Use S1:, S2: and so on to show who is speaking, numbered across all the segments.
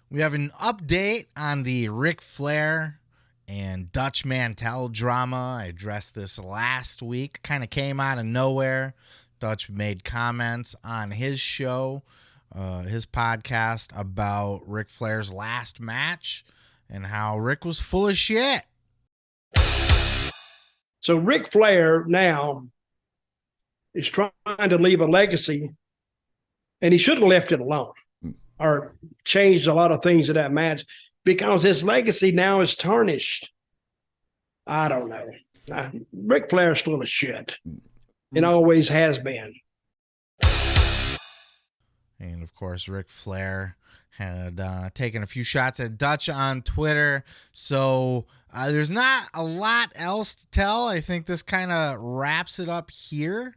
S1: We have an update on the Ric Flair and Dutch Mantell drama. I addressed this last week. Kind of came out of nowhere. Dutch made comments on his show, his podcast, about Ric Flair's last match and how Rick was full of shit.
S2: So Ric Flair now is trying to leave a legacy, and he should have left it alone or changed a lot of things in that match because his legacy now is tarnished. I don't know. Ric Flair's full of shit. It always has been.
S1: And, of course, Ric Flair had taken a few shots at Dutch on Twitter. So there's not a lot else to tell. I think this kind of wraps it up here.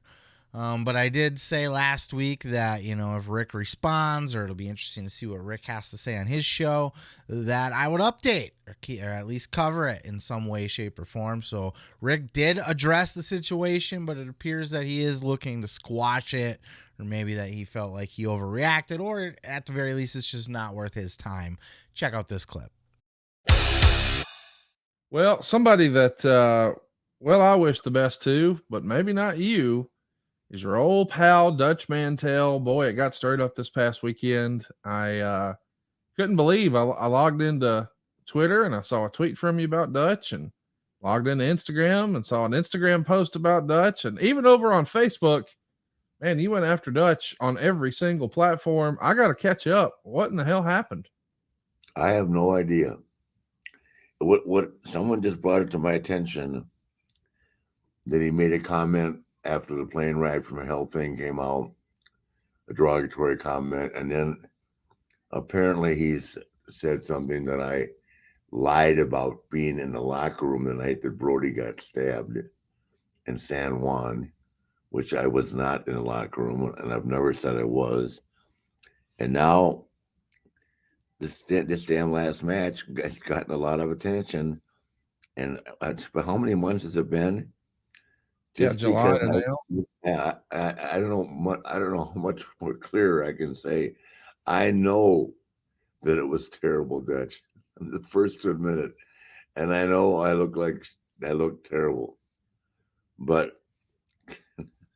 S1: But I did say last week that, if Rick responds, or it'll be interesting to see what Rick has to say on his show, that I would update or at least cover it in some way, shape, or form. So Rick did address the situation, but it appears that he is looking to squash it, or maybe that he felt like he overreacted, or at the very least, it's just not worth his time. Check out this clip.
S3: Well, somebody that, I wish the best to, but maybe not you, is your old pal, Dutch Mantell. Boy, it got stirred up this past weekend. I couldn't believe I logged into Twitter and I saw a tweet from you about Dutch, and logged into Instagram and saw an Instagram post about Dutch, and even over on Facebook, man, you went after Dutch on every single platform. I got to catch up. What in the hell happened?
S4: I have no idea. What someone just brought it to my attention that he made a comment after the plane ride from hell thing came out, a derogatory comment, and then apparently he's said something that I lied about being in the locker room the night that Brody got stabbed in San Juan, which I was not in the locker room, and I've never said I was. And now this damn last match has gotten a lot of attention. And but how many months has it been?
S3: Just July to
S4: now. I don't know. I don't know how much more clearer I can say. I know that it was terrible, Dutch. I'm the first to admit it, and I know I look terrible. But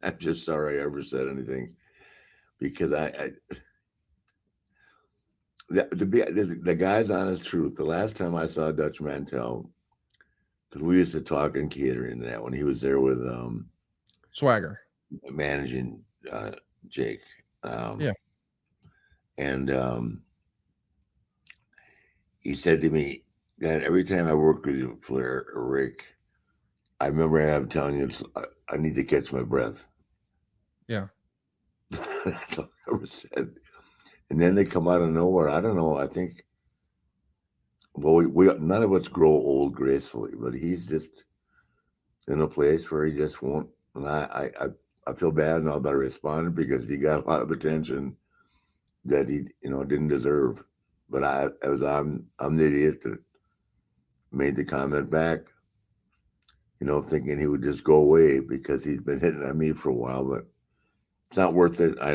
S4: I'm just sorry I ever said anything, because the guy's honest truth. The last time I saw Dutch Mantell, because we used to talk in catering that when he was there with
S3: Swagger
S4: managing Jake.
S3: Yeah.
S4: And he said to me that every time I work with you, Flair or Rick, I remember him telling you, I need to catch my breath.
S3: Yeah.
S4: That's all I ever said. And then they come out of nowhere. I don't know. I think, well, we none of us grow old gracefully, but he's just in a place where he just won't. And I feel bad now about responding, because he got a lot of attention that he didn't deserve. But I'm the idiot that made the comment back, thinking he would just go away because he's been hitting on me for a while. But it's not worth it. I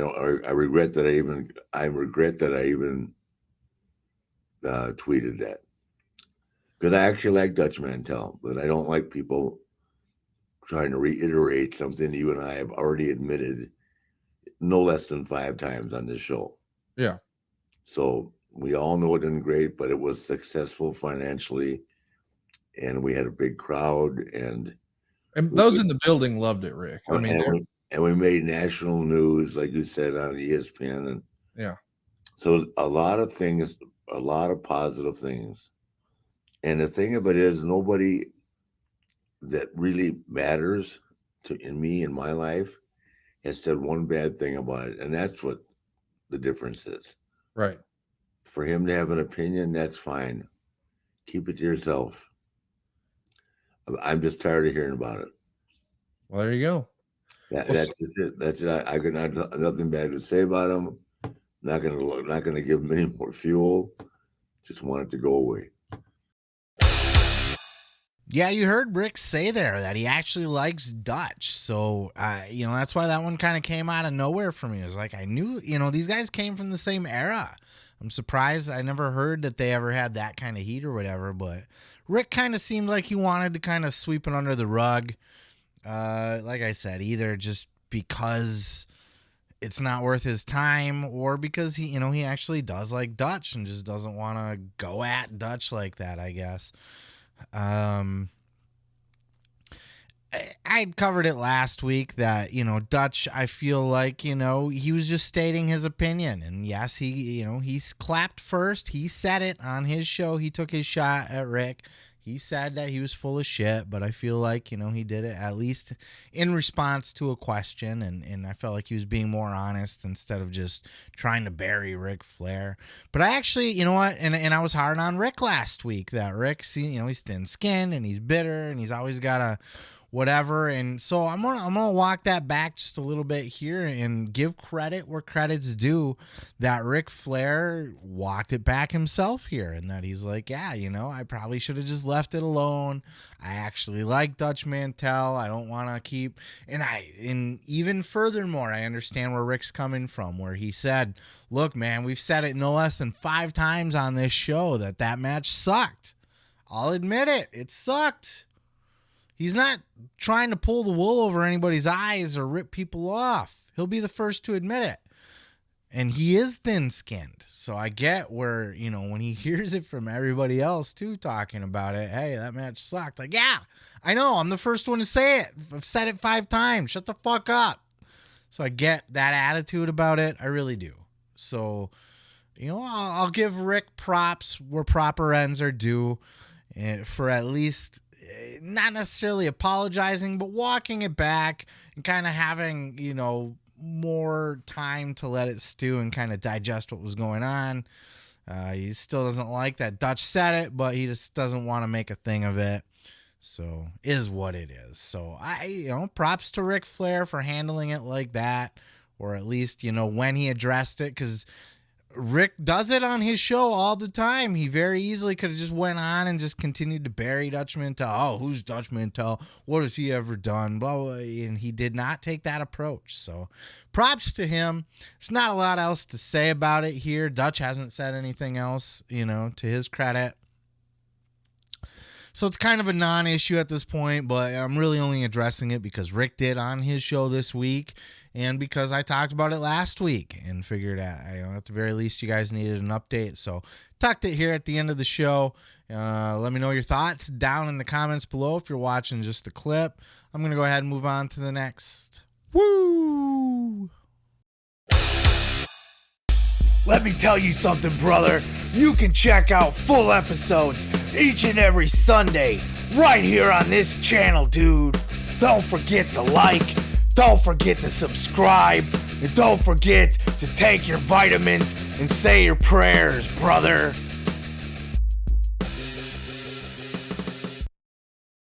S4: regret that I even tweeted that, because I actually like Dutch Mantell, but I don't like people trying to reiterate something you and I have already admitted no less than 5 times on this show.
S3: Yeah.
S4: So we all know it didn't great, but it was successful financially, and we had a big crowd, and
S3: those in the building loved it, Rick. I mean,
S4: and we made national news, like you said, on ESPN, and
S3: yeah.
S4: So a lot of things, a lot of positive things. And the thing of it is, nobody that really matters in my life has said one bad thing about it. And that's what the difference is.
S3: Right.
S4: For him to have an opinion, that's fine. Keep it to yourself. I'm just tired of hearing about it.
S3: Well, there you go.
S4: That's it. That's it. I got nothing bad to say about him. Not gonna give him any more fuel. Just want it to go away.
S1: Yeah, you heard Rick say there that he actually likes Dutch. So, that's why that one kind of came out of nowhere for me. It was like, I knew, these guys came from the same era. I'm surprised. I never heard that they ever had that kind of heat or whatever, but Rick kind of seemed like he wanted to kind of sweep it under the rug. Like I said, either just because it's not worth his time or because he actually does like Dutch and just doesn't want to go at Dutch like that, I guess. I covered it last week that, Dutch, I feel like, he was just stating his opinion. And yes, he's clapped first. He said it on his show. He took his shot at Rick. He said that he was full of shit, but I feel like, he did it at least in response to a question. And I felt like he was being more honest instead of just trying to bury Ric Flair. But I actually, you know what? And I was hard on Rick last week that Rick, he's thin skinned and he's bitter and he's always got a whatever. And so I'm gonna walk that back just a little bit here and give credit where credit's due, that Ric Flair walked it back himself here, and that he's like, yeah, I probably should have just left it alone. I actually like Dutch Mantell. I don't want to keep, and even furthermore, I understand where Rick's coming from, where he said, look, man, we've said it no less than 5 times on this show that match sucked. I'll admit it sucked. He's not trying to pull the wool over anybody's eyes or rip people off. He'll be the first to admit it. And he is thin-skinned. So I get where, when he hears it from everybody else too talking about it, hey, that match sucked. Like, yeah, I know. I'm the first one to say it. I've said it 5 times. Shut the fuck up. So I get that attitude about it. I really do. So, I'll give Rick props where proper ends are due for at least not necessarily apologizing, but walking it back and kind of having, more time to let it stew and kind of digest what was going on. He still doesn't like that Dutch said it, but he just doesn't want to make a thing of it. So is what it is. So props to Ric Flair for handling it like that, or at least, when he addressed it, because Rick does it on his show all the time. He very easily could have just went on and just continued to bury Dutch Mantell. Oh, who's Dutch Mantell? What has he ever done? Blah, blah. And he did not take that approach. So props to him. There's not a lot else to say about it here. Dutch hasn't said anything else, to his credit. So it's kind of a non-issue at this point, but I'm really only addressing it because Rick did on his show this week and because I talked about it last week and figured out, at the very least, you guys needed an update. So tucked it here at the end of the show. Let me know your thoughts down in the comments below if you're watching just the clip. I'm going to go ahead and move on to the next. Woo!
S5: Let me tell you something, brother. You can check out full episodes each and every Sunday right here on this channel, dude. Don't forget to like, don't forget to subscribe, and don't forget to take your vitamins and say your prayers, brother.